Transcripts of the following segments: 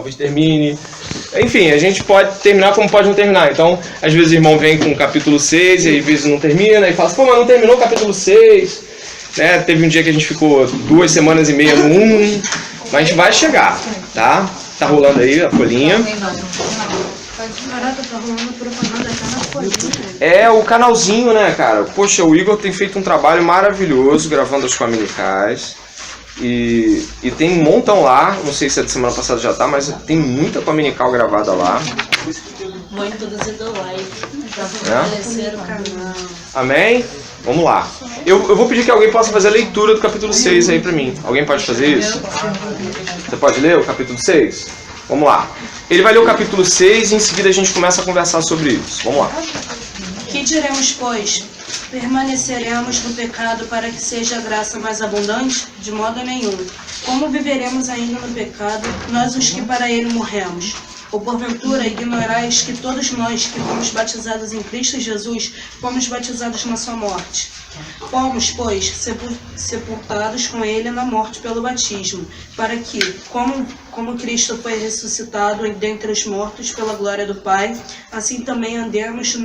talvez termine. Enfim, a gente pode terminar como pode não terminar. Então, às vezes o irmão vem com o capítulo 6 e às vezes não termina e fala assim, pô, mas não terminou o capítulo 6. Né? Teve um dia que a gente ficou 2 semanas e meia no 1, mas a gente vai chegar, tá? Tá rolando aí a folhinha. É o canalzinho, né, cara? Poxa, o Igor tem feito um trabalho maravilhoso gravando as comunicais. E tem um montão lá, não sei se é da semana passada já tá, mas tem muita communical gravada lá. Vou introduzir do live. Amém? Vamos lá. Eu vou pedir que alguém possa fazer a leitura do capítulo 6 aí pra mim. Alguém pode fazer isso? Você pode ler o capítulo 6? Vamos lá. Ele vai ler o capítulo 6 e em seguida a gente começa a conversar sobre isso. Vamos lá. Que diremos, pois? Permaneceremos no pecado para que seja a graça mais abundante? De modo nenhum. Como viveremos ainda no pecado, nós os que para ele morremos? Ou porventura ignorais que todos nós que fomos batizados em Cristo Jesus, fomos batizados na sua morte? Fomos, pois, sepultados com ele na morte pelo batismo, para que, como Cristo foi ressuscitado dentre os mortos pela glória do Pai, assim também andemos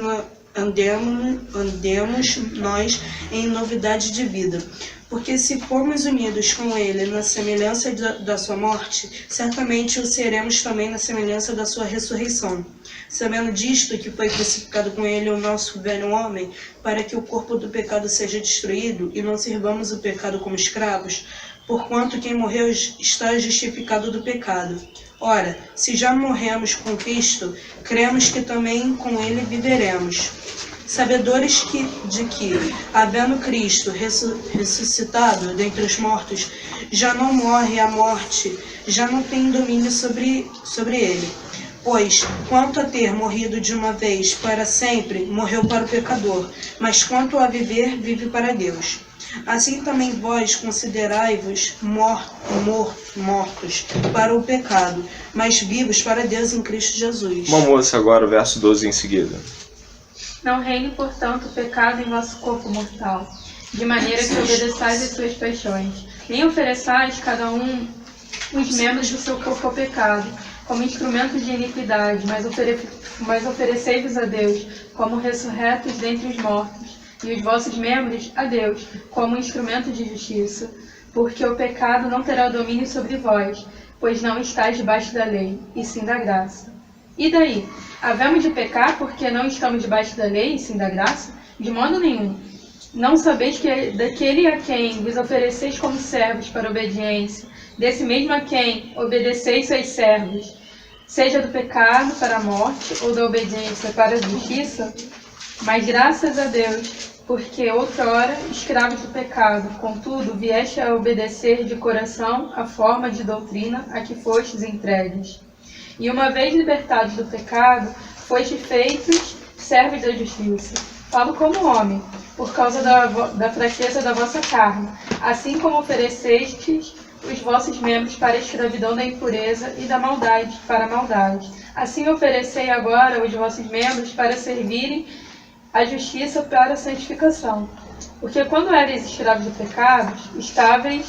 nós em novidade de vida. Porque se formos unidos com ele na semelhança da sua morte, certamente o seremos também na semelhança da sua ressurreição. Sabendo disto, que foi crucificado com ele o nosso velho homem, para que o corpo do pecado seja destruído, e não sirvamos o pecado como escravos, porquanto quem morreu está justificado do pecado. Ora, se já morremos com Cristo, cremos que também com ele viveremos. Sabedores de que, havendo Cristo ressuscitado dentre os mortos, já não morre a morte, já não tem domínio sobre ele. Pois, quanto a ter morrido de uma vez para sempre, morreu para o pecador, mas quanto a viver, vive para Deus. Assim também vós considerai-vos mortos para o pecado, mas vivos para Deus em Cristo Jesus. Uma moça agora, o verso 12 em seguida. Não reine, portanto, o pecado em vosso corpo mortal, de maneira que obedeçais às suas paixões. Nem ofereçais cada um os membros do seu corpo ao pecado, como instrumentos de iniquidade, mas oferecei-vos a Deus, como ressurretos dentre os mortos, e os vossos membros a Deus, como instrumentos de justiça. Porque o pecado não terá domínio sobre vós, pois não estáis debaixo da lei, e sim da graça. E daí? Havemos de pecar porque não estamos debaixo da lei e sim da graça? De modo nenhum. Não sabeis que daquele a quem vos ofereceis como servos para obediência, desse mesmo a quem obedeceis seus servos, seja do pecado para a morte ou da obediência para a justiça? Mas graças a Deus, porque outrora escravos do pecado, contudo vieste a obedecer de coração a forma de doutrina a que fostes entregues. E uma vez libertados do pecado, fostes feitos servos da justiça. Falo como homem, por causa da fraqueza da vossa carne, assim como oferecestes os vossos membros para a escravidão da impureza e da maldade para a maldade. Assim oferecei agora os vossos membros para servirem a justiça para a santificação. Porque quando erais escravos do pecado, estáveis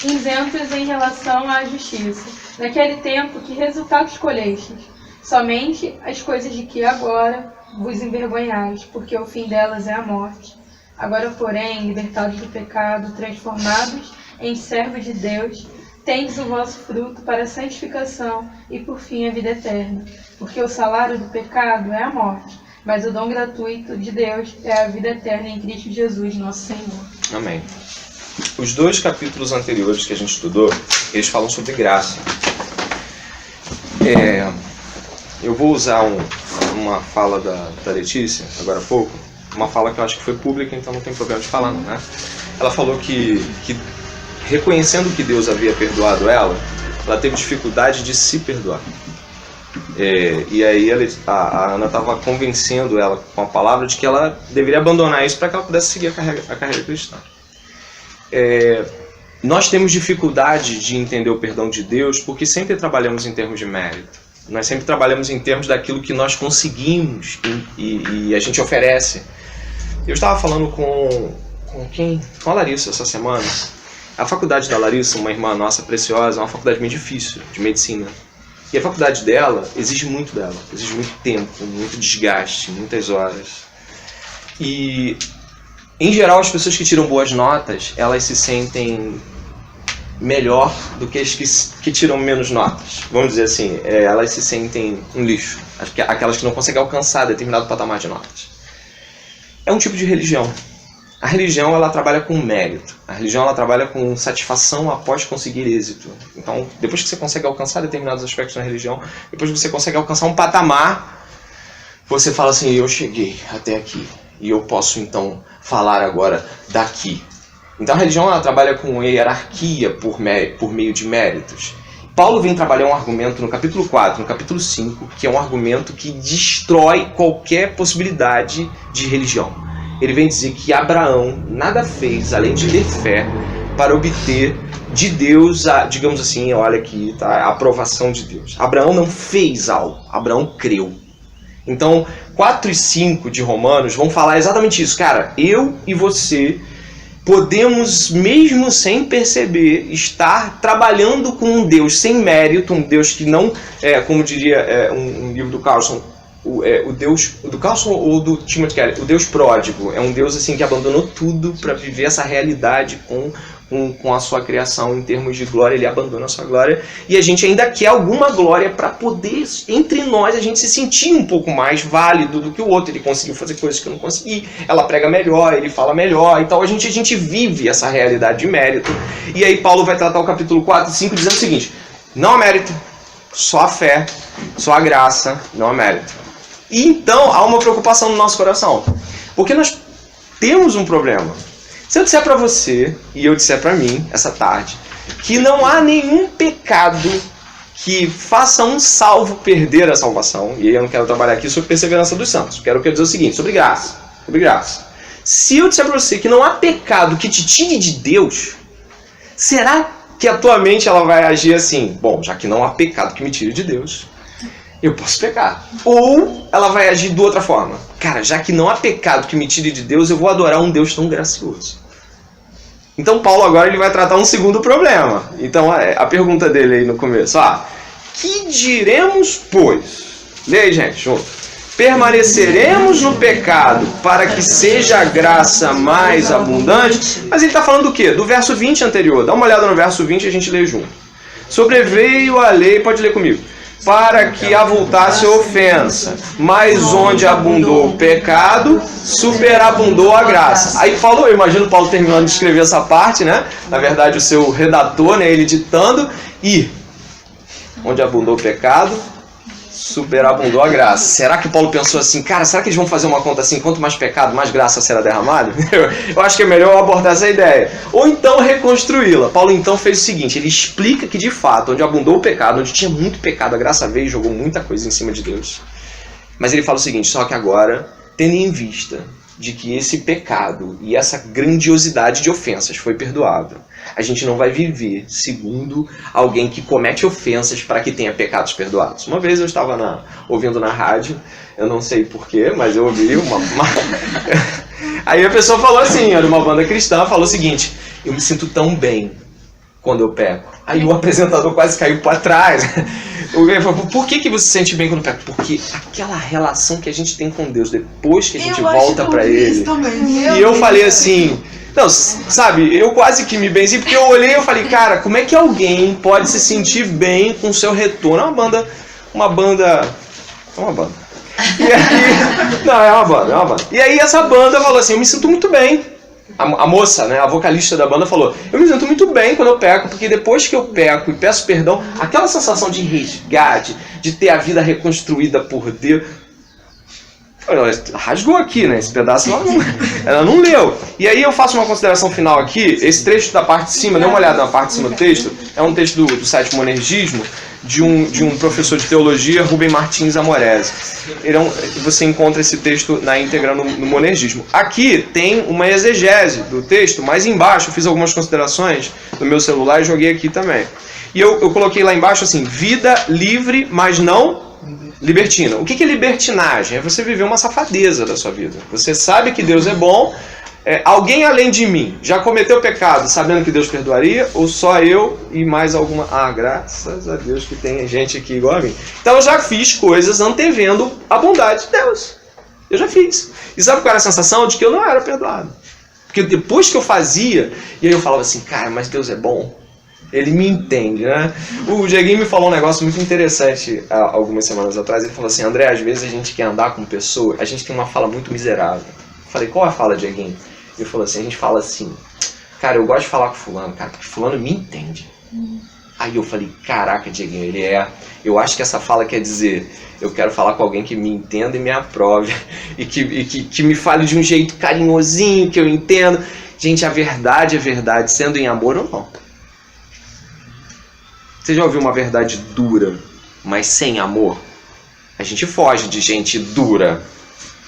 isentos em relação à justiça. Naquele tempo, que resultado escolhestes? Somente as coisas de que agora vos envergonhais, porque o fim delas é a morte. Agora, porém, libertados do pecado, transformados em servos de Deus, tendes o vosso fruto para a santificação e, por fim, a vida eterna. Porque o salário do pecado é a morte, mas o dom gratuito de Deus é a vida eterna em Cristo Jesus, nosso Senhor. Amém. Os 2 capítulos anteriores que a gente estudou, eles falam sobre graça. Eu vou usar uma fala da Letícia, agora há pouco, uma fala que eu acho que foi pública, então não tem problema de falar, não, né? Ela falou que reconhecendo que Deus havia perdoado ela teve dificuldade de se perdoar. E aí a Ana estava convencendo ela com a palavra de que ela deveria abandonar isso para que ela pudesse seguir a carreira cristã. Nós temos dificuldade de entender o perdão de Deus porque sempre trabalhamos em termos de mérito. Nós sempre trabalhamos em termos daquilo que nós conseguimos e a gente oferece. Eu estava falando com a Larissa essa semana A faculdade da Larissa, uma irmã nossa preciosa, é uma faculdade bem difícil, de medicina. E a faculdade dela exige muito dela, exige muito tempo, muito desgaste, muitas horas. E, em geral, as pessoas que tiram boas notas, elas se sentem melhor do que as que tiram menos notas. Vamos dizer assim, elas se sentem um lixo. Aquelas que não conseguem alcançar determinado patamar de notas. É um tipo de religião. A religião, ela trabalha com mérito. A religião, ela trabalha com satisfação após conseguir êxito. Então, depois que você consegue alcançar determinados aspectos na religião, depois que você consegue alcançar um patamar, você fala assim, eu cheguei até aqui. E eu posso, então, falar agora daqui. Então, a religião, ela trabalha com hierarquia por meio de méritos. Paulo vem trabalhar um argumento no capítulo 4, no capítulo 5, que é um argumento que destrói qualquer possibilidade de religião. Ele vem dizer que Abraão nada fez, além de ter fé, para obter de Deus, digamos assim, olha aqui, tá, a aprovação de Deus. Abraão não fez algo, Abraão creu. Então, 4 e 5 de Romanos vão falar exatamente isso. Cara, eu e você podemos, mesmo sem perceber, estar trabalhando com um Deus sem mérito, um Deus que não, como diria um livro do Carlson, o Deus do Carlson ou do Timothy Keller, o Deus pródigo, é um Deus assim que abandonou tudo para viver essa realidade com a sua criação em termos de glória. Ele abandona a sua glória e a gente ainda quer alguma glória para poder, entre nós, a gente se sentir um pouco mais válido do que o outro. Ele conseguiu fazer coisas que eu não consegui, ela prega melhor, ele fala melhor, então a gente vive essa realidade de mérito. E aí Paulo vai tratar o capítulo 4 e 5 dizendo o seguinte: não há mérito, só a fé, só a graça, não há mérito. E então há uma preocupação no nosso coração, porque nós temos um problema. Se eu disser para você, e eu disser para mim, essa tarde, que não há nenhum pecado que faça um salvo perder a salvação, e eu não quero trabalhar aqui sobre perseverança dos santos, quero dizer o seguinte, sobre graça. Se eu disser para você que não há pecado que te tire de Deus, será que a tua mente ela vai agir assim? Bom, já que não há pecado que me tire de Deus, eu posso pecar. Ou ela vai agir de outra forma. Cara, já que não há pecado que me tire de Deus, eu vou adorar um Deus tão gracioso. Então Paulo agora ele vai tratar um segundo problema. Então a pergunta dele aí no começo. Que diremos, pois? Leia aí, gente, junto. Permaneceremos no pecado para que seja a graça mais abundante? Mas ele está falando do quê? Do verso 20 anterior. Dá uma olhada no verso 20 e a gente lê junto. Sobreveio a lei, pode ler comigo, para que avultasse a ofensa, mas onde abundou o pecado, superabundou a graça. Aí Paulo, eu imagino Paulo terminando de escrever essa parte, né? Na verdade o seu redator, né, ele ditando, e onde abundou o pecado, superabundou a graça. Será que Paulo pensou assim, cara, será que eles vão fazer uma conta assim, quanto mais pecado, mais graça será derramada? Eu acho que é melhor abordar essa ideia. Ou então reconstruí-la. Paulo então fez o seguinte, ele explica que de fato, onde abundou o pecado, onde tinha muito pecado, a graça veio e jogou muita coisa em cima de Deus. Mas ele fala o seguinte, só que agora, tendo em vista de que esse pecado e essa grandiosidade de ofensas foi perdoado, a gente não vai viver segundo alguém que comete ofensas para que tenha pecados perdoados. Uma vez eu estava ouvindo na rádio, eu não sei porquê, mas eu ouvi Aí a pessoa falou assim, era uma banda cristã, falou o seguinte, eu me sinto tão bem quando eu peco. Aí o apresentador quase caiu para trás. Ele falou, por que você se sente bem quando peca? Porque aquela relação que a gente tem com Deus depois que a gente volta para Ele. E eu falei assim, não, sabe, eu quase que me benzi, porque eu olhei e eu falei, cara, como é que alguém pode se sentir bem com o seu retorno? É uma banda. E aí, não, é uma banda. E aí essa banda falou assim, eu me sinto muito bem. A moça, né, a vocalista da banda falou, eu me sinto muito bem quando eu peco, porque depois que eu peco e peço perdão, aquela sensação de resgate, de ter a vida reconstruída por Deus, ela rasgou aqui, né, esse pedaço ela não leu. E aí eu faço uma consideração final aqui, esse trecho da parte de cima, dê uma olhada na parte de cima do texto, é um texto do site Monergismo, de um professor de teologia, Rubem Martins Amorese. Você encontra esse texto na íntegra no Monergismo. Aqui tem uma exegese do texto, mas embaixo eu fiz algumas considerações no meu celular e joguei aqui também. E eu coloquei lá embaixo assim, vida livre, mas não libertina. O que é libertinagem? É você viver uma safadeza da sua vida. Você sabe que Deus é bom, Alguém além de mim já cometeu pecado sabendo que Deus perdoaria? Ou só eu e mais alguma? Graças a Deus que tem gente aqui igual a mim. Então eu já fiz coisas antevendo a bondade de Deus. Eu já fiz. E sabe qual era a sensação? De que eu não era perdoado. Porque depois que eu fazia, e aí eu falava assim, cara, mas Deus é bom. Ele me entende, né? O Dieguinho me falou um negócio muito interessante algumas semanas atrás. Ele falou assim, André, às vezes a gente quer andar com pessoas, a gente tem uma fala muito miserável. Eu falei, qual é a fala, Dieguinho? Ele falou assim, a gente fala assim, cara, eu gosto de falar com fulano, cara, porque fulano me entende. Aí eu falei, caraca, Dieguinho, eu acho que essa fala quer dizer, eu quero falar com alguém que me entenda e me aprove, e que me fale de um jeito carinhosinho, que eu entendo. Gente, a verdade é verdade, sendo em amor ou não. Você já ouviu uma verdade dura, mas sem amor? A gente foge de gente dura.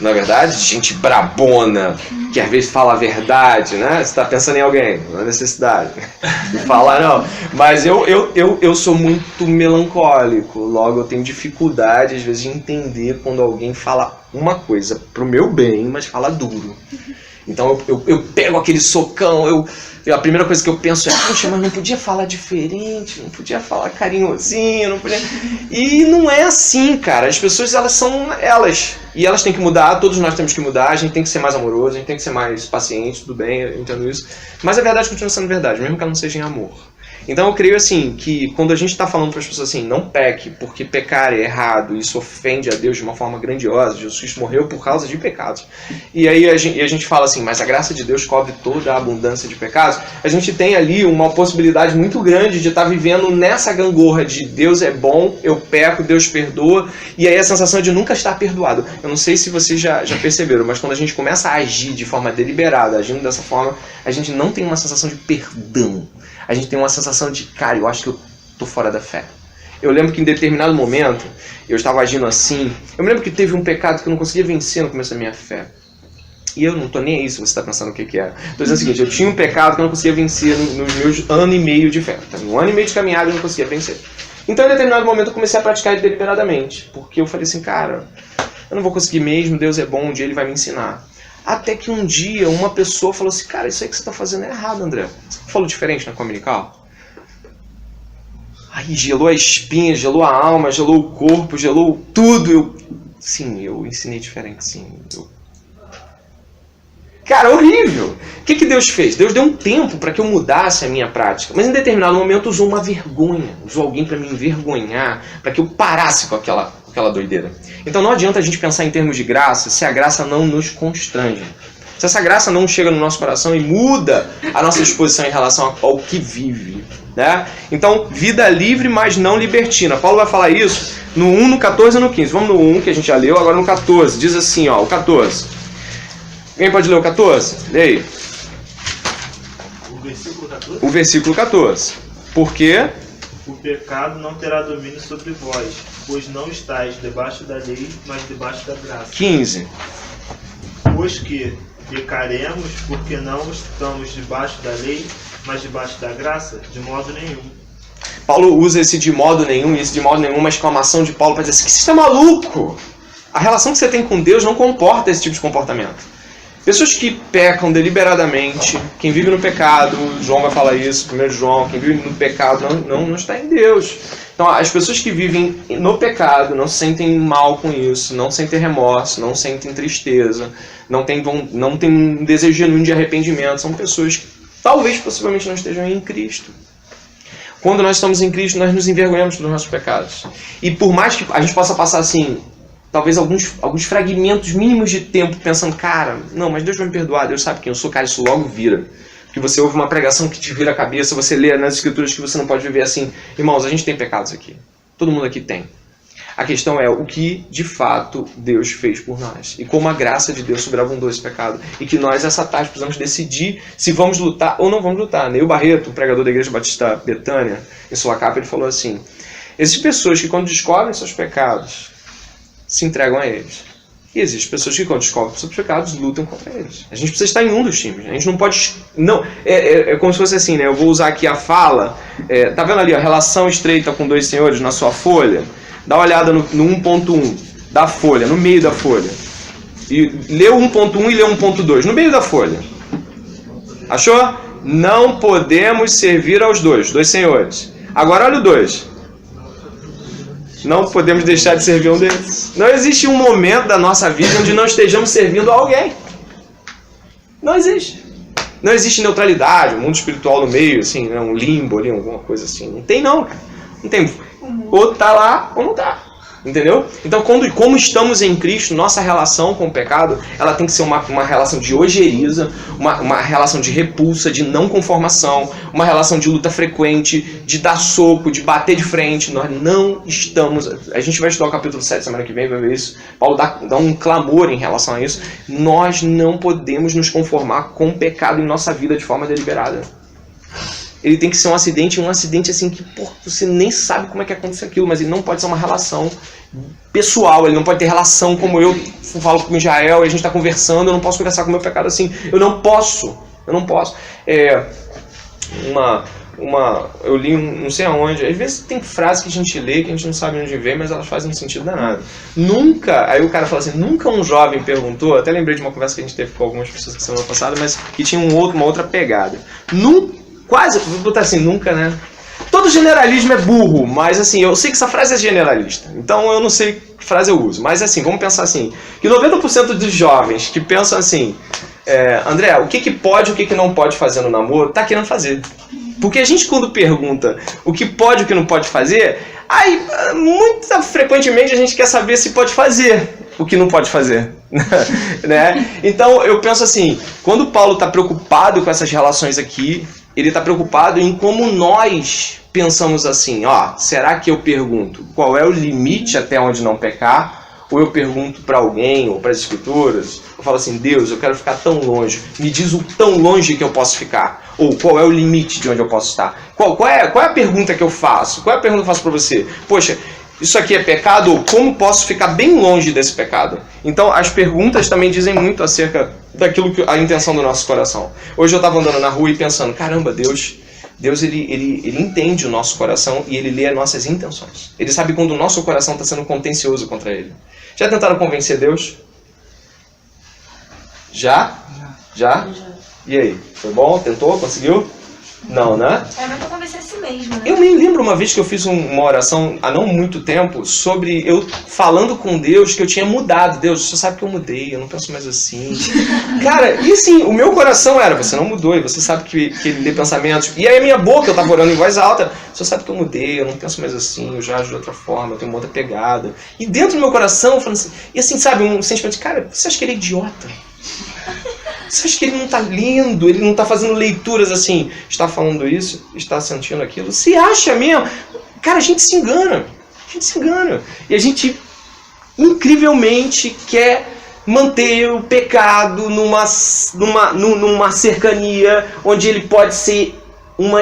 Na verdade, gente brabona, que às vezes fala a verdade, né? Você está pensando em alguém, não é necessidade de falar, não. Mas eu sou muito melancólico, logo eu tenho dificuldade, às vezes, de entender quando alguém fala uma coisa pro meu bem, mas fala duro. Então eu pego aquele socão, a primeira coisa que eu penso é, poxa, mas não podia falar diferente, não podia falar carinhosinho, não podia... E não é assim, cara. As pessoas, elas são elas. E elas têm que mudar, todos nós temos que mudar, a gente tem que ser mais amoroso, a gente tem que ser mais paciente, tudo bem, eu entendo isso. Mas a verdade continua sendo verdade, mesmo que ela não seja em amor. Então eu creio assim, que quando a gente está falando para as pessoas assim, não peque, porque pecar é errado, isso ofende a Deus de uma forma grandiosa, Jesus Cristo morreu por causa de pecados. E aí a gente fala assim, mas a graça de Deus cobre toda a abundância de pecados. A gente tem ali uma possibilidade muito grande de estar vivendo nessa gangorra de Deus é bom, eu peco, Deus perdoa, e aí a sensação de nunca estar perdoado. Eu não sei se vocês já perceberam, mas quando a gente começa a agir de forma deliberada, agindo dessa forma, a gente não tem uma sensação de perdão. A gente tem uma sensação de, cara, eu acho que eu tô fora da fé. Eu lembro que em determinado momento, eu estava agindo assim. Eu me lembro que teve um pecado que eu não conseguia vencer no começo da minha fé. E eu não tô nem aí se você está pensando o que era. Tô dizendo o seguinte, eu tinha um pecado que eu não conseguia vencer nos meus ano e meio de fé. Um ano e meio de caminhada eu não conseguia vencer. Então, em determinado momento, eu comecei a praticar ele deliberadamente. Porque eu falei assim, cara, eu não vou conseguir mesmo, Deus é bom, um dia Ele vai me ensinar. Até que um dia uma pessoa falou assim, cara, isso aí que você está fazendo é errado, André. Você falou diferente na Communical? Aí gelou a espinha, gelou a alma, gelou o corpo, gelou tudo. Eu ensinei diferente, sim. Cara, horrível. O que Deus fez? Deus deu um tempo para que eu mudasse a minha prática. Mas em determinado momento usou uma vergonha. Usou alguém para me envergonhar, para que eu parasse com aquela doideira. Então não adianta a gente pensar em termos de graça se a graça não nos constrange. Se essa graça não chega no nosso coração e muda a nossa disposição em relação ao que vive. Né? Então, vida livre, mas não libertina. Paulo vai falar isso no 1, no 14 e no 15. Vamos no 1, que a gente já leu, agora no 14. Diz assim, ó, o 14. Quem pode ler o 14? Lê aí. O versículo 14? O versículo 14. Por quê? O pecado não terá domínio sobre vós, pois não estáis debaixo da lei, mas debaixo da graça. 15. Pois que pecaremos porque não estamos debaixo da lei, mas debaixo da graça? De modo nenhum. Paulo usa esse de modo nenhum, e esse de modo nenhum, uma exclamação de Paulo para dizer assim, que você é maluco! A relação que você tem com Deus não comporta esse tipo de comportamento. Pessoas que pecam deliberadamente, quem vive no pecado, João vai falar isso, 1 João, quem vive no pecado não está em Deus. Então, as pessoas que vivem no pecado não se sentem mal com isso, não sentem remorso, não sentem tristeza, não têm um desejo genuíno de arrependimento. São pessoas que talvez, possivelmente, não estejam em Cristo. Quando nós estamos em Cristo, nós nos envergonhamos dos nossos pecados. E por mais que a gente possa passar assim, talvez alguns fragmentos mínimos de tempo pensando, cara, não, mas Deus vai me perdoar, Deus sabe quem eu sou, cara, isso logo vira. Porque você ouve uma pregação que te vira a cabeça, você lê nas escrituras que você não pode viver assim. Irmãos, a gente tem pecados aqui. Todo mundo aqui tem. A questão é o que, de fato, Deus fez por nós. E como a graça de Deus sobreabundou esse pecado. E que nós, essa tarde, precisamos decidir se vamos lutar ou não vamos lutar. Neil Barreto, o pregador da Igreja Batista Betânia, em sua capa, ele falou assim, existem pessoas que, quando descobrem seus pecados, se entregam a eles. E existem pessoas que, quando descobrem seus pecados, lutam contra eles. A gente precisa estar em um dos times. A gente não pode... Não, é como se fosse assim, né? Eu vou usar aqui a fala. Tá vendo ali, a relação estreita com dois senhores na sua folha? Dá uma olhada no 1.1 da folha, no meio da folha. E lê o 1.1 e lê o 1.2, no meio da folha. Achou? Não podemos servir aos dois senhores. Agora olha o 2. Não podemos deixar de servir um deles. Não existe um momento da nossa vida onde não estejamos servindo a alguém. Não existe. Não existe neutralidade, um mundo espiritual no meio, assim, né? Um limbo ali, alguma coisa assim. Não tem não, cara. Não tem. Ou tá lá ou não tá. Entendeu? Então, como estamos em Cristo, nossa relação com o pecado, ela tem que ser uma relação de ojeriza, uma relação de repulsa, de não conformação, uma relação de luta frequente, de dar soco, de bater de frente. Nós não estamos... A gente vai estudar o capítulo 7 semana que vem, vai ver isso. Paulo dá um clamor em relação a isso. Nós não podemos nos conformar com o pecado em nossa vida de forma deliberada. Ele tem que ser um acidente assim que você nem sabe como é que acontece aquilo, mas ele não pode ser uma relação pessoal, ele não pode ter relação como eu falo com o Israel e a gente está conversando, eu não posso conversar com o meu pecado assim, eu não posso. Eu li não sei aonde, às vezes tem frases que a gente lê que a gente não sabe onde vem, mas elas fazem um sentido danado. Nunca, aí o cara fala assim, nunca um jovem perguntou, até lembrei de uma conversa que a gente teve com algumas pessoas que semana passada, mas que tinha uma outra pegada. Quase, vou botar assim, nunca, né? Todo generalismo é burro, mas assim, eu sei que essa frase é generalista, então eu não sei que frase eu uso, mas assim, vamos pensar assim, que 90% dos jovens que pensam assim, André, o que pode e o que não pode fazer no namoro, tá querendo fazer. Porque a gente quando pergunta o que pode e o que não pode fazer, aí muito frequentemente a gente quer saber se pode fazer o que não pode fazer. Né? Então eu penso assim, quando Paulo está preocupado com essas relações aqui, ele está preocupado em como nós pensamos assim, será que eu pergunto qual é o limite até onde não pecar? Ou eu pergunto para alguém, ou para as escrituras, eu falo assim, Deus, eu quero ficar tão longe, me diz o tão longe que eu posso ficar, ou qual é o limite de onde eu posso estar? Qual é a pergunta que eu faço? Qual é a pergunta que eu faço para você? Poxa, isso aqui é pecado, ou como posso ficar bem longe desse pecado? Então as perguntas também dizem muito acerca daquilo que a intenção do nosso coração. Hoje eu estava andando na rua e pensando, caramba, Deus ele entende o nosso coração e ele lê as nossas intenções. Ele sabe quando o nosso coração está sendo contencioso contra ele. Já tentaram convencer Deus? Já? E aí? Foi bom? Tentou? Conseguiu? Não, né? Mas pra convencer a si mesmo, né? Eu me lembro uma vez que eu fiz uma oração há não muito tempo sobre eu falando com Deus que eu tinha mudado. Deus, você sabe que eu mudei, eu não penso mais assim. Cara, e assim, o meu coração era, você não mudou, e você sabe que ele lê pensamentos. E aí a minha boca, eu tava orando em voz alta, você sabe que eu mudei, eu não penso mais assim, eu já ajo de outra forma, eu tenho uma outra pegada. E dentro do meu coração, falando assim, e assim, sabe, um sentimento de, cara, você acha que ele é idiota? Você acha que ele não está lendo, ele não está fazendo leituras assim, está falando isso, está sentindo aquilo? Se acha mesmo? Cara, a gente se engana. E a gente, incrivelmente, quer manter o pecado numa cercania onde ele pode ser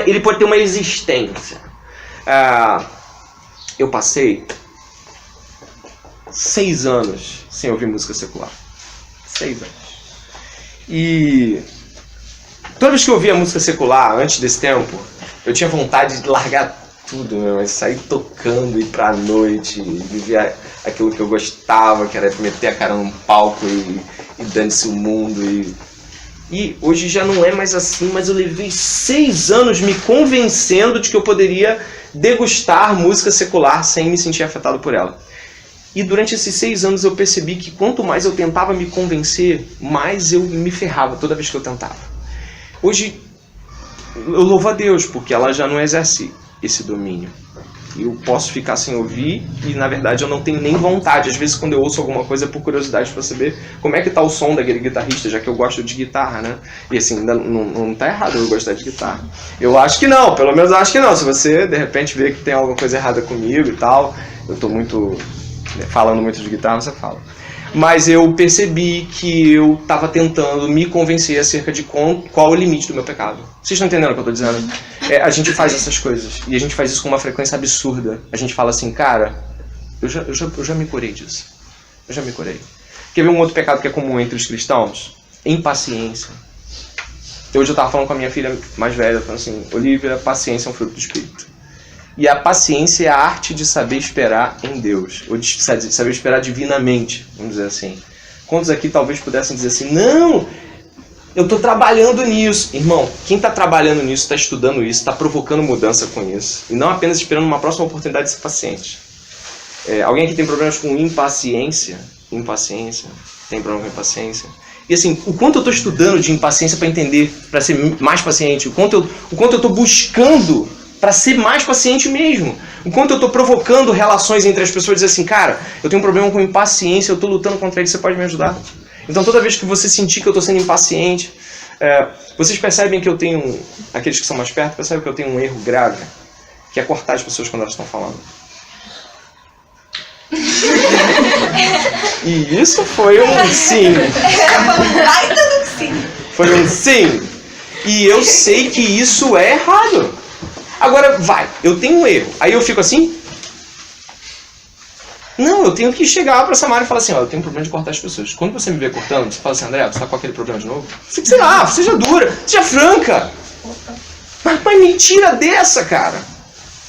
ele pode ter uma existência. Eu passei 6 anos sem ouvir música secular. 6 anos. E toda vez que eu ouvia música secular, antes desse tempo, eu tinha vontade de largar tudo, mas sair tocando, ir pra noite, viver aquilo que eu gostava, que era meter a cara num palco e dane-se o mundo. E hoje já não é mais assim, mas eu levei 6 anos me convencendo de que eu poderia degustar música secular sem me sentir afetado por ela. E durante esses 6 anos eu percebi que quanto mais eu tentava me convencer, mais eu me ferrava toda vez que eu tentava. Hoje eu louvo a Deus, porque ela já não exerce esse domínio. Eu posso ficar sem ouvir e na verdade eu não tenho nem vontade. Às vezes quando eu ouço alguma coisa é por curiosidade para saber como é que tá o som daquele guitarrista, já que eu gosto de guitarra, né? E assim, não tá errado eu gostar de guitarra. Eu acho que não, pelo menos eu acho que não. Se você de repente vê que tem alguma coisa errada comigo e tal, eu tô falando muito de guitarra, você fala. Mas eu percebi que eu estava tentando me convencer acerca de qual o limite do meu pecado. Vocês estão entendendo o que eu estou dizendo? A gente faz essas coisas. E a gente faz isso com uma frequência absurda. A gente fala assim, cara, eu já me curei disso. Eu já me curei. Quer ver um outro pecado que é comum entre os cristãos? Impaciência. Hoje eu estava falando com a minha filha mais velha, falando assim, Olivia, paciência é um fruto do Espírito. E a paciência é a arte de saber esperar em Deus, ou de saber esperar divinamente, vamos dizer assim. Quantos aqui talvez pudessem dizer assim, não, Eu estou trabalhando nisso. Irmão, quem está trabalhando nisso, está estudando isso, está provocando mudança com isso. E não apenas esperando uma próxima oportunidade de ser paciente. Alguém aqui tem problemas com impaciência? Impaciência? Tem problema com impaciência? E assim, o quanto eu estou estudando de impaciência para entender, para ser mais paciente, o quanto eu estou buscando para ser mais paciente mesmo, o quanto eu estou provocando relações entre as pessoas, dizer assim, cara, eu tenho um problema com impaciência, eu estou lutando contra ele, você pode me ajudar? Então toda vez que você sentir que eu estou sendo impaciente, vocês percebem que eu tenho, aqueles que são mais perto, percebem que eu tenho um erro grave, que é cortar as pessoas quando elas estão falando. E isso foi um sim. Foi um sim. E eu sei que isso é errado. Agora, eu tenho um erro. Aí eu fico assim? Não, eu tenho que chegar pra Samara e falar assim, eu tenho um problema de cortar as pessoas. Quando você me vê cortando, você fala assim, André, você tá com aquele problema de novo? Sei lá, seja dura, seja franca. Mas me tira dessa, cara.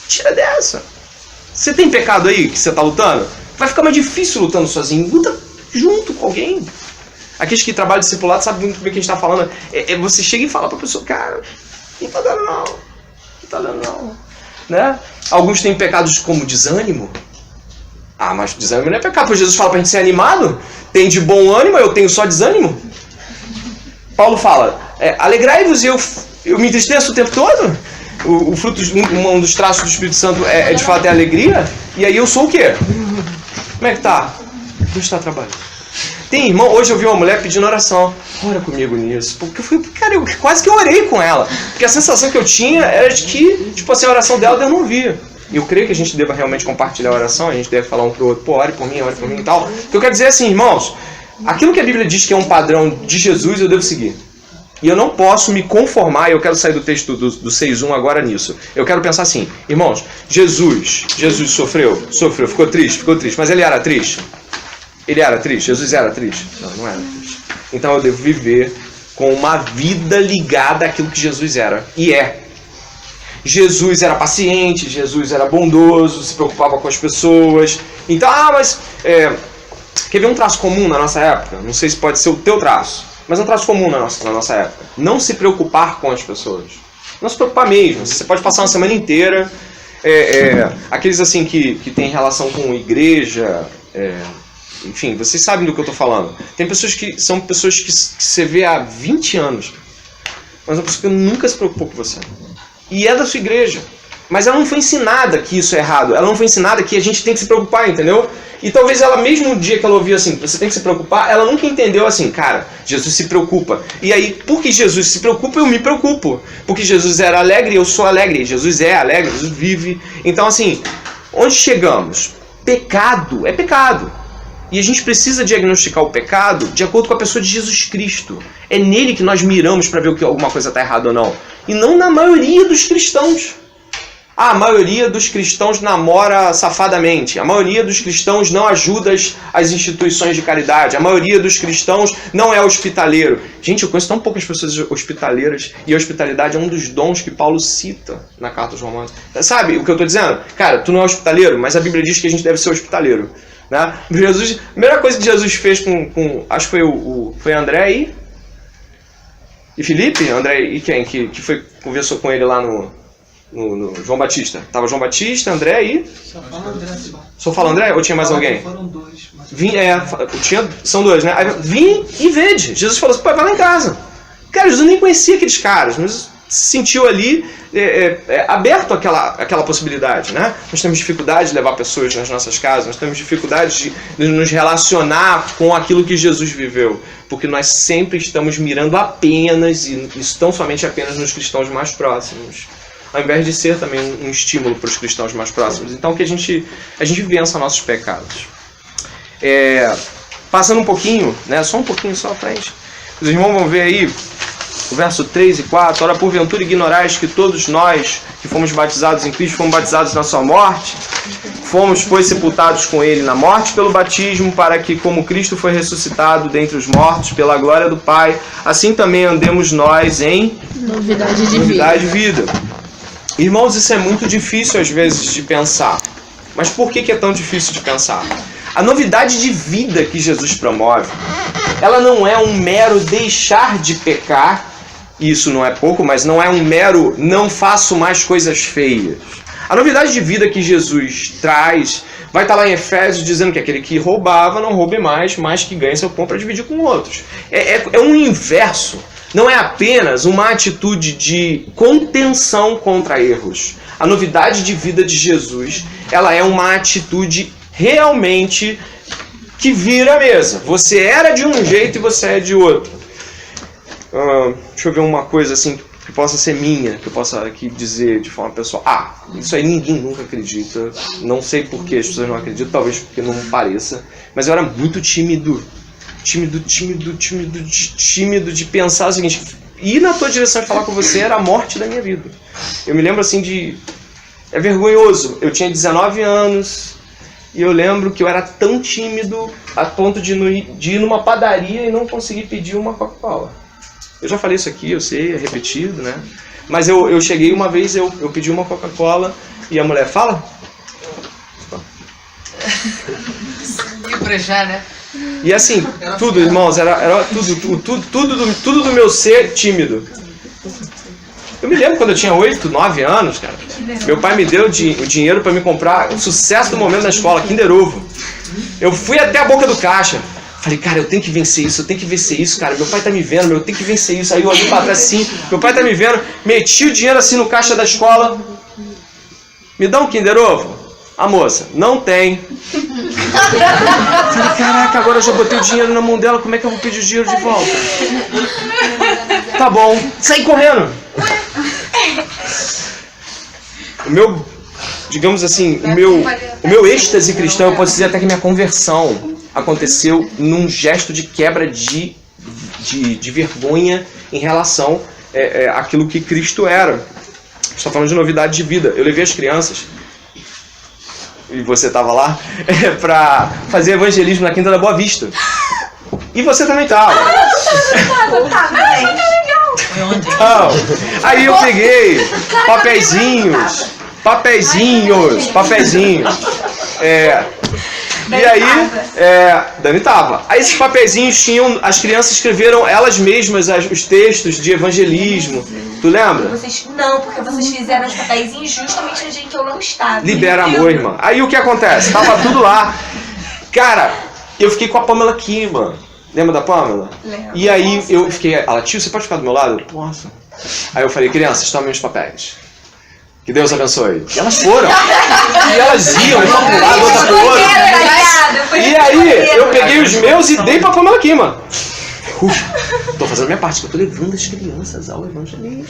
Tira dessa. Você tem pecado aí que você tá lutando? Vai ficar mais difícil lutando sozinho. Luta junto com alguém. Aqueles que trabalham discipulado sabem muito bem o que a gente está falando. Você chega e fala para a pessoa, cara, não tá dando não. Não tá dando não. Né? Alguns têm pecados como desânimo. Mas desânimo não é pecado. Porque Jesus fala para a gente ser animado. Tem de bom ânimo, eu tenho só desânimo. Paulo fala, alegrai-vos e eu me entristeço o tempo todo. O fruto, um dos traços do Espírito Santo de fato é a alegria. E aí eu sou o quê? Como é que tá? Deus está trabalhando. Tem irmão, hoje eu vi uma mulher pedindo oração. Ora comigo nisso. Porque eu quase que eu orei com ela. Porque a sensação que eu tinha era de que, tipo assim, a oração dela Deus não via. E eu creio que a gente deva realmente compartilhar a oração, a gente deve falar um pro outro, ore por mim e tal. O que eu quero dizer é assim, irmãos, aquilo que a Bíblia diz que é um padrão de Jesus, eu devo seguir. E eu não posso me conformar, e eu quero sair do texto do 6.1 agora nisso. Eu quero pensar assim, irmãos, Jesus sofreu, ficou triste, mas ele era triste? Ele era triste? Jesus era triste? Não era triste. Então eu devo viver com uma vida ligada àquilo que Jesus era, e é. Jesus era paciente, Jesus era bondoso, se preocupava com as pessoas. Então, quer ver um traço comum na nossa época? Não sei se pode ser o teu traço. Mas é um traço comum na nossa época. Não se preocupar com as pessoas. Não se preocupar mesmo. Você pode passar uma semana inteira. Aqueles assim que tem relação com igreja. Enfim, vocês sabem do que eu estou falando. Tem pessoas que são pessoas que você vê há 20 anos. Mas uma pessoa que nunca se preocupou com você. E é da sua igreja. Mas ela não foi ensinada que isso é errado. Ela não foi ensinada que a gente tem que se preocupar, entendeu? E talvez ela, mesmo no dia que ela ouviu assim, você tem que se preocupar, ela nunca entendeu assim, cara, Jesus se preocupa. E aí, porque Jesus se preocupa, eu me preocupo. Porque Jesus era alegre, eu sou alegre. Jesus é alegre, Jesus vive. Então, assim, onde chegamos? Pecado é pecado. E a gente precisa diagnosticar o pecado de acordo com a pessoa de Jesus Cristo. É nele que nós miramos para ver que alguma coisa está errada ou não. E não na maioria dos cristãos. A maioria dos cristãos namora safadamente. A maioria dos cristãos não ajuda as instituições de caridade. A maioria dos cristãos não é hospitaleiro. Gente, eu conheço tão poucas pessoas hospitaleiras. E a hospitalidade é um dos dons que Paulo cita na carta aos Romanos. Sabe o que eu estou dizendo? Cara, tu não é hospitaleiro, mas a Bíblia diz que a gente deve ser hospitaleiro. Né? Jesus, a primeira coisa que Jesus fez com acho que foi André e Felipe? André e quem? Que conversou com ele lá no João Batista. Tava João Batista, André e... Só fala André? Ou tinha mais alguém? Foram dois. São dois, né? Aí, vim e vede. Jesus falou assim, pai, vai lá em casa. Cara, Jesus nem conhecia aqueles caras, mas se sentiu ali aberto àquela possibilidade, né? Nós temos dificuldade de levar pessoas nas nossas casas, nós temos dificuldade de nos relacionar com aquilo que Jesus viveu, porque nós sempre estamos mirando apenas, e isso tão somente apenas nos cristãos mais próximos, ao invés de ser também um estímulo para os cristãos mais próximos. Então que a gente vença nossos pecados. Passando um pouquinho, né? Só um pouquinho só à frente. Os irmãos vão ver aí o verso 3 e 4. Ora, porventura ignorais que todos nós que fomos batizados em Cristo, fomos batizados na sua morte? Fomos, pois, sepultados com ele na morte pelo batismo, para que, como Cristo foi ressuscitado dentre os mortos pela glória do Pai, assim também andemos nós em novidade de vida. Irmãos, isso é muito difícil às vezes de pensar. Mas por que é tão difícil de pensar? A novidade de vida que Jesus promove ela não é um mero deixar de pecar, isso não é pouco, mas não é um mero não faço mais coisas feias. A novidade de vida que Jesus traz vai estar lá em Efésios dizendo que aquele que roubava não roube mais, mas que ganhe seu pão para dividir com outros. É um inverso. Não é apenas uma atitude de contenção contra erros. A novidade de vida de Jesus, ela é uma atitude realmente que vira a mesa. Você era de um jeito e você é de outro. Deixa eu ver uma coisa assim que possa ser minha, que eu possa aqui dizer de forma pessoal. Isso aí ninguém nunca acredita. Não sei por que as pessoas não acreditam, talvez porque não pareça. Mas eu era muito tímido de pensar o seguinte: ir na tua direção e falar com você era a morte da minha vida. Eu me lembro assim de... É vergonhoso. Eu tinha 19 anos e eu lembro que eu era tão tímido a ponto de ir numa padaria e não conseguir pedir uma Coca-Cola. Eu já falei isso aqui, eu sei, é repetido, né? Mas eu cheguei uma vez, eu pedi uma Coca-Cola e a mulher fala... Pra já, né? E assim, tudo, irmãos, era tudo do meu ser tímido. Eu me lembro quando eu tinha 8, 9 anos, cara. Meu pai me deu o dinheiro para me comprar o sucesso do momento na escola, Kinder Ovo. Eu fui até a boca do caixa. Falei, cara, eu tenho que vencer isso, cara. Meu pai tá me vendo, eu tenho que vencer isso. Aí eu olhei pra trás assim, meu pai tá me vendo. Meti o dinheiro assim no caixa da escola. Me dá um Kinder Ovo? A moça, não tem. Falei, caraca, agora eu já botei o dinheiro na mão dela, como é que eu vou pedir o dinheiro de volta? Tá bom, saí correndo. O meu, digamos assim, o meu êxtase cristão, eu posso dizer até que minha conversão aconteceu num gesto de quebra de vergonha em relação àquilo que Cristo era. Estou falando de novidade de vida. Eu levei as crianças, e você estava lá, para fazer evangelismo na Quinta da Boa Vista. E você também estava. Então, aí eu peguei papeizinhos. E aí, Dani tava. Aí esses papeizinhos tinham, as crianças escreveram elas mesmas os textos de evangelismo. Tu lembra? Não, porque vocês fizeram os papeizinhos justamente no dia em que eu não estava. Libera amor, irmã. Aí o que acontece? Tava tudo lá. Cara, eu fiquei com a Pamela aqui, mano. Lembra da Pamela? Lembro. E aí eu fiquei, ela, tio, você pode ficar do meu lado? Eu, posso. Aí eu falei, crianças, tomem os papéis. Que Deus abençoe. E elas foram. E elas iam, uma para um lado, outra para o outro. E aí, eu peguei os meus e dei pra Pamela aqui, mano. Tô fazendo a minha parte, que eu tô levando as crianças ao evangelismo.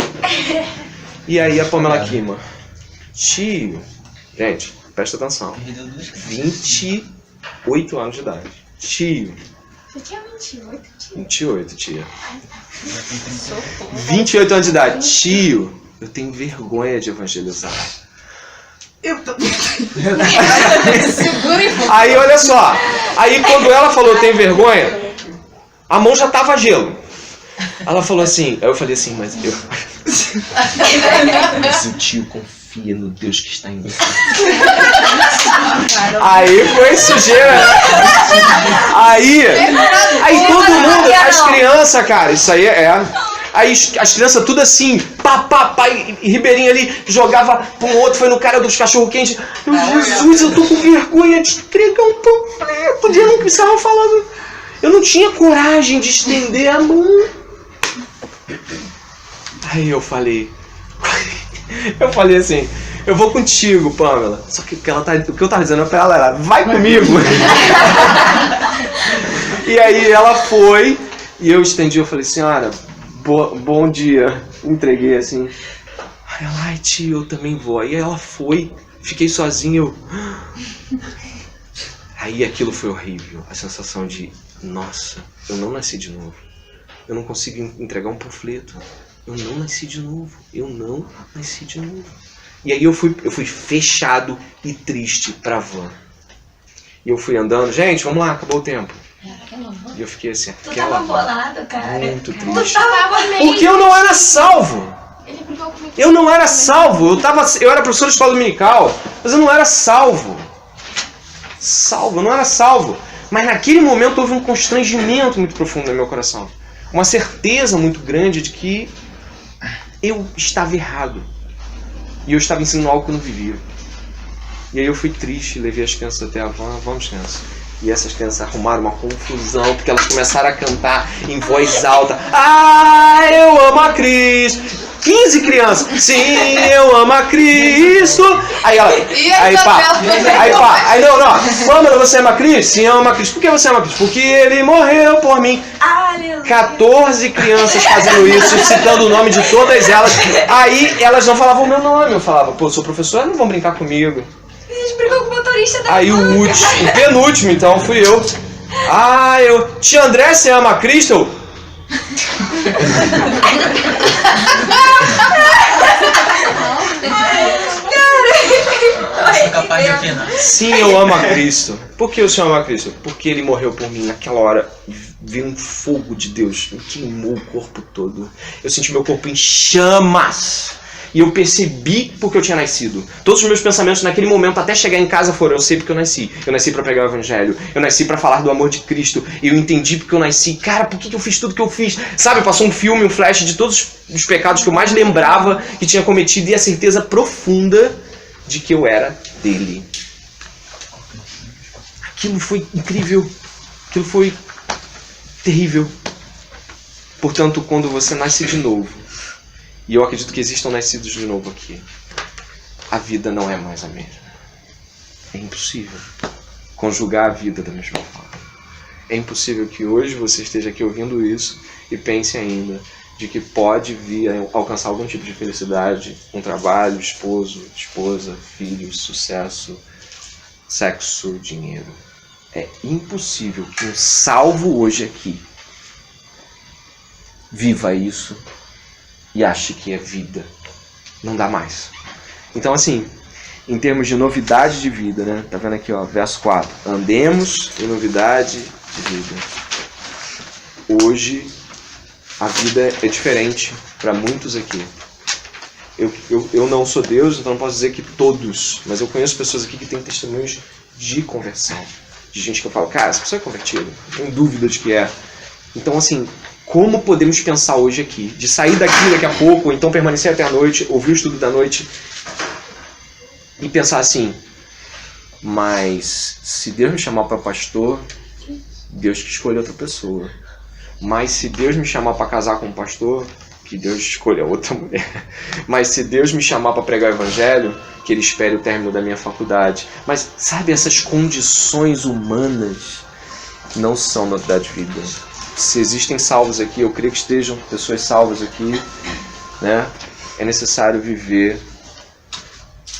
E aí a Pamela aqui, mano. Tio. Gente, presta atenção. 28 anos de idade. Tio. Você tinha 28, tio? 28, tia. 28 anos de idade. Tio. Eu tenho vergonha de evangelizar. Eu também. Aí, olha só. Aí, quando ela falou eu tenho vergonha, a mão já tava gelo. Ela falou assim, aí eu falei assim, mas o tio confia no Deus que está em você. Aí foi sujeira. Aí todo mundo, as crianças, cara, isso aí Aí as crianças tudo assim, pá, e Ribeirinho ali jogava para um outro, foi no cara dos cachorro-quente. Jesus, eu tô com vergonha de entregar um panfleto, eu não precisava falar. Eu não tinha coragem de estender a mão. Aí eu falei assim, eu vou contigo, Pamela. Só que o que eu tava dizendo pra ela era, vai comigo. E aí ela foi, e eu estendi, eu falei, senhora, bom dia. Entreguei assim. Aí ela, ai tio, eu também vou. Aí ela foi, fiquei sozinho. Aí aquilo foi horrível. A sensação de, nossa, eu não nasci de novo. Eu não consigo entregar um panfleto. Eu não nasci de novo. E aí eu fui fechado e triste pra van. E eu fui andando. Gente, vamos lá, acabou o tempo. E eu fiquei assim, tu tava bolado, cara. Muito triste. Tu tava meio... Porque eu não era salvo. Eu não era salvo. Eu era professor de escola dominical, mas eu não era salvo. Eu não era salvo. Mas naquele momento houve um constrangimento muito profundo no meu coração. Uma certeza muito grande de que eu estava errado. E eu estava ensinando algo que eu não vivia. E aí eu fui triste, levei as crianças até a van. Vamos, crianças. E essas crianças arrumaram uma confusão, porque elas começaram a cantar em voz alta. Ah, eu amo a Cristo. 15 crianças. Sim, eu amo a Cristo. Aí ela. Aí pá. Aí não. Pâmela, você ama a Cristo? Sim, eu amo a Cristo. Por que você ama a Cristo? Porque ele morreu por mim. 14 crianças fazendo isso, citando o nome de todas elas. Aí elas não falavam o meu nome. Eu falava, pô, sou professor, não vão brincar comigo. A gente brigou com o motorista da Aí o penúltimo, então, fui eu. Tia André, você ama a Cristo? Capaz de opinar. Sim, eu amo a Cristo. Por que o Senhor ama a Cristo? Porque Ele morreu por mim. Naquela hora veio um fogo de Deus, me queimou o corpo todo. Eu senti meu corpo em chamas. E eu percebi porque eu tinha nascido. Todos os meus pensamentos naquele momento, até chegar em casa, foram: eu sei porque eu nasci. Eu nasci para pregar o Evangelho. Eu nasci para falar do amor de Cristo. E eu entendi porque eu nasci. Cara, por que eu fiz tudo que eu fiz? Sabe, passou um filme, um flash de todos os pecados que eu mais lembrava que tinha cometido. E a certeza profunda de que eu era dele. Aquilo foi incrível. Aquilo foi terrível. Portanto, quando você nasce de novo, e eu acredito que existam nascidos de novo aqui, a vida não é mais a mesma. É impossível conjugar a vida da mesma forma. É impossível que hoje você esteja aqui ouvindo isso e pense ainda de que pode vir a alcançar algum tipo de felicidade, um trabalho, esposo, esposa, filhos, sucesso, sexo, dinheiro. É impossível que um salvo hoje aqui viva isso e ache que é vida. Não dá mais. Então, assim, em termos de novidade de vida, né? Tá vendo aqui, ó, verso 4. Andemos em novidade de vida. Hoje, a vida é diferente para muitos aqui. Eu não sou Deus, então não posso dizer que todos, mas eu conheço pessoas aqui que têm testemunhos de conversão. De gente que eu falo, cara, essa pessoa é convertida. Não tenho dúvida de que é. Então, assim, como podemos pensar hoje aqui, de sair daqui daqui a pouco, ou então permanecer até a noite, ouvir o estudo da noite, e pensar assim: mas se Deus me chamar para pastor, Deus que escolhe outra pessoa. Mas se Deus me chamar para casar com um pastor, que Deus escolha outra mulher. Mas se Deus me chamar para pregar o Evangelho, que Ele espere o término da minha faculdade. Mas, sabe, essas condições humanas não são novidade de vida. Se existem salvos aqui, eu creio que estejam pessoas salvas aqui, né? É necessário viver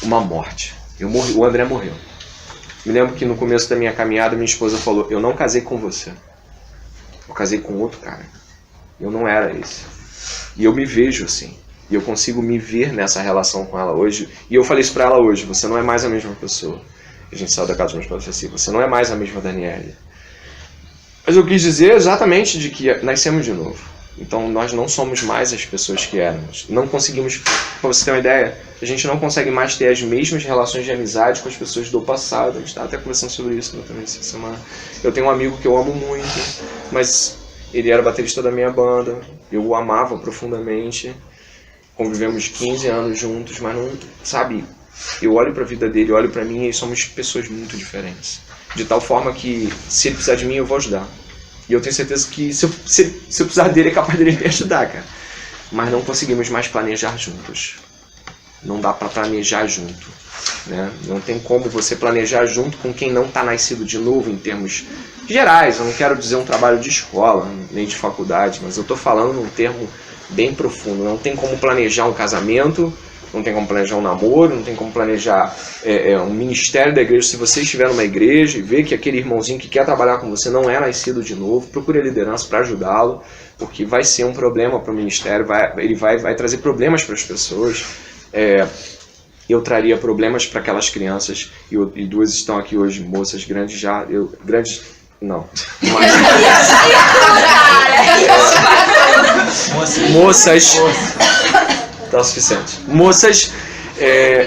uma morte. O André morreu. Me lembro que no começo da minha caminhada, minha esposa falou: eu não casei com você. Eu casei com outro cara. Eu não era esse. E eu me vejo assim. E eu consigo me ver nessa relação com ela hoje. E eu falei isso pra ela hoje: você não é mais a mesma pessoa. A gente saiu da casa dos meus pais assim: você não é mais a mesma Daniele. Mas eu quis dizer exatamente de que nascemos de novo. Então nós não somos mais as pessoas que éramos. Não conseguimos, para você ter uma ideia, a gente não consegue mais ter as mesmas relações de amizade com as pessoas do passado. A gente está até conversando sobre isso também essa semana. Eu tenho um amigo que eu amo muito, mas ele era baterista da minha banda. Eu o amava profundamente. Convivemos 15 anos juntos, mas não, sabe, eu olho para a vida dele, olho para mim e somos pessoas muito diferentes. De tal forma que, se ele precisar de mim, eu vou ajudar. E eu tenho certeza que, se eu precisar dele, é capaz dele me ajudar, cara. Mas não conseguimos mais planejar juntos. Não dá para planejar junto, né? Não tem como você planejar junto com quem não está nascido de novo, em termos gerais. Eu não quero dizer um trabalho de escola, nem de faculdade, mas eu estou falando num termo bem profundo. Não tem como planejar um casamento, não tem como planejar um namoro, não tem como planejar um ministério da igreja. Se você estiver numa igreja e ver que aquele irmãozinho que quer trabalhar com você não é nascido de novo, procure a liderança para ajudá-lo, porque vai ser um problema para o ministério, ele vai trazer problemas para as pessoas. Eu traria problemas para aquelas crianças, e duas estão aqui hoje, moças grandes já, não. Moças. Tá o suficiente. Moças,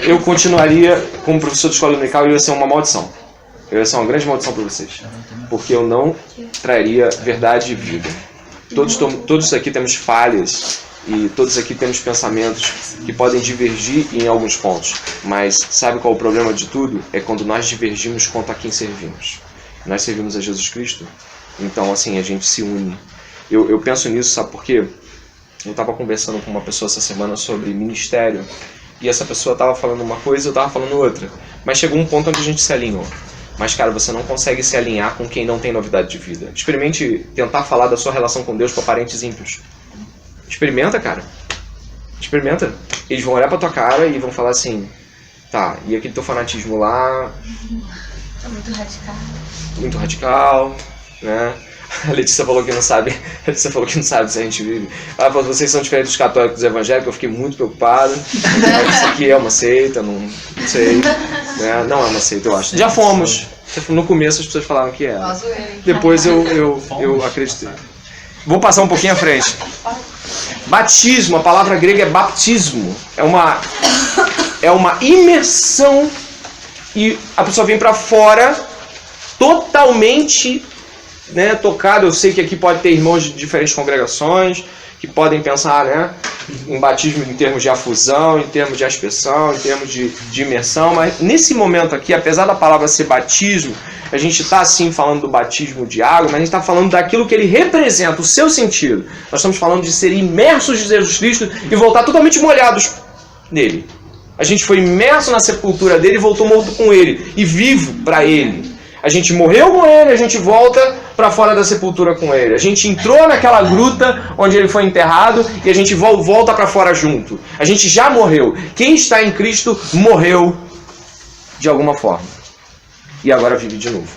eu continuaria como professor de escola dominical e ia ser uma maldição. Eu ia ser uma grande maldição para vocês. Porque eu não traria verdade e vida. Todos aqui temos falhas e todos aqui temos pensamentos que podem divergir em alguns pontos. Mas sabe qual é o problema de tudo? É quando nós divergimos quanto a quem servimos. Nós servimos a Jesus Cristo, então assim, a gente se une. Eu penso nisso, sabe por quê? Eu estava conversando com uma pessoa essa semana sobre ministério e essa pessoa estava falando uma coisa e eu estava falando outra. Mas chegou um ponto onde a gente se alinhou. Mas, cara, você não consegue se alinhar com quem não tem novidade de vida. Experimente tentar falar da sua relação com Deus para parentes ímpios. Experimenta, cara. Experimenta. Eles vão olhar pra tua cara e vão falar assim, tá, e aquele teu fanatismo lá... É muito radical. Muito radical, né? A Letícia falou que não sabe. A Letícia falou que não sabe se a gente vive. Ela falou, vocês são diferentes dos católicos dos evangélicos. Eu fiquei muito preocupado. Isso aqui é uma seita, não sei. Né? Não é uma seita, eu acho. Já fomos. No começo as pessoas falaram que era. Depois eu acreditei. Vou passar um pouquinho à frente. Batismo, a palavra grega é baptismo. É uma imersão e a pessoa vem para fora totalmente, né, tocado. Eu sei que aqui pode ter irmãos de diferentes congregações que podem pensar, né, em batismo em termos de afusão, em termos de aspersão, em termos de imersão, mas nesse momento aqui, apesar da palavra ser batismo, a gente está assim falando do batismo de água, mas a gente está falando daquilo que ele representa, o seu sentido. Nós estamos falando de ser imersos em Jesus Cristo e voltar totalmente molhados nele. A gente foi imerso na sepultura dele e voltou morto com ele e vivo para ele. A gente morreu com ele, a gente volta para fora da sepultura com ele. A gente entrou naquela gruta onde ele foi enterrado e a gente volta para fora junto. A gente já morreu. Quem está em Cristo morreu de alguma forma. E agora vive de novo.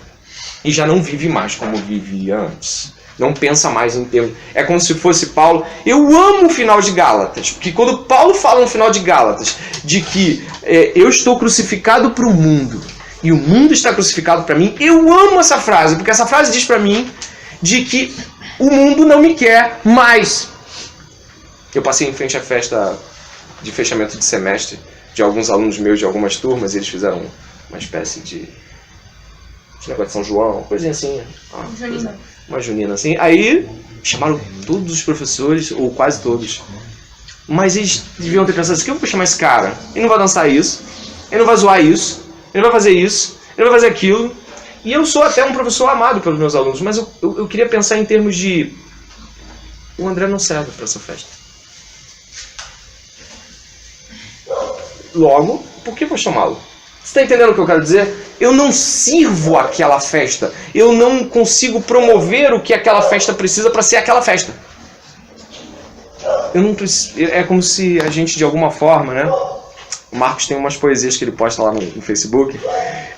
E já não vive mais como vivia antes. Não pensa mais em termos... É como se fosse Paulo... Eu amo o final de Gálatas. Porque quando Paulo fala no final de Gálatas de que eu estou crucificado para o mundo e o mundo está crucificado para mim, eu amo essa frase. Porque essa frase diz para mim de que o mundo não me quer mais. Eu passei em frente à festa de fechamento de semestre de alguns alunos meus de algumas turmas e eles fizeram uma espécie de negócio de São João, uma coisinha assim. Uma junina assim. Aí chamaram todos os professores, ou quase todos. Mas eles deviam ter pensado assim, que eu vou chamar esse cara? Ele não vai dançar isso, ele não vai zoar isso, ele não vai fazer isso, ele não vai fazer aquilo. E eu sou até um professor amado pelos meus alunos, mas eu queria pensar em termos de... O André não serve para essa festa. Logo, por que vou chamá-lo? Você está entendendo o que eu quero dizer? Eu não sirvo aquela festa. Eu não consigo promover o que aquela festa precisa para ser aquela festa. Eu não preciso... É como se a gente, de alguma forma, né? O Marcos tem umas poesias que ele posta lá no Facebook.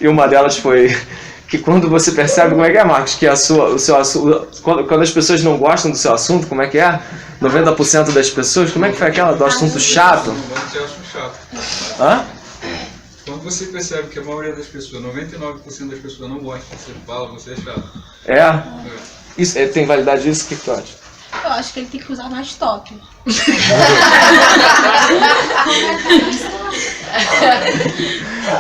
E uma delas foi que quando você percebe... Como é que é, Marcos? Que o seu assunto... Quando as pessoas não gostam do seu assunto, como é que é? 90% das pessoas... Como é que foi aquela do assunto chato? Você acha chato. Hã? Quando você percebe que a maioria das pessoas, 99% das pessoas não gostam que você fala, você é chato. É? Isso, tem validade isso? O que tu acha? Eu acho que ele tem que usar mais top.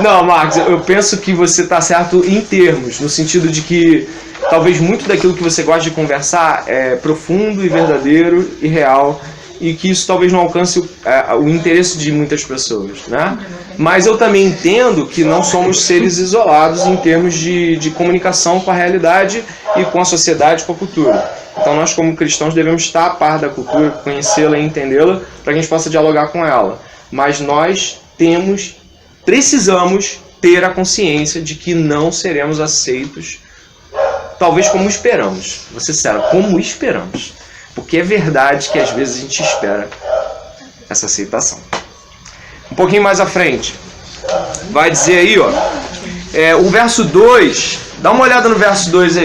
Não, Marcos, eu penso que você está certo em termos, no sentido de que talvez muito daquilo que você gosta de conversar é profundo e verdadeiro e real, e que isso talvez não alcance o interesse de muitas pessoas, né? Mas eu também entendo que não somos seres isolados em termos de comunicação com a realidade e com a sociedade, com a cultura. Então nós, como cristãos, devemos estar a par da cultura, conhecê-la e entendê-la, para que a gente possa dialogar com ela. Mas nós precisamos ter a consciência de que não seremos aceitos, talvez como esperamos. Vou ser sincero, como esperamos. Porque é verdade que às vezes a gente espera essa aceitação. Um pouquinho mais à frente, vai dizer aí, ó, o verso 2, dá uma olhada no verso 2 aí.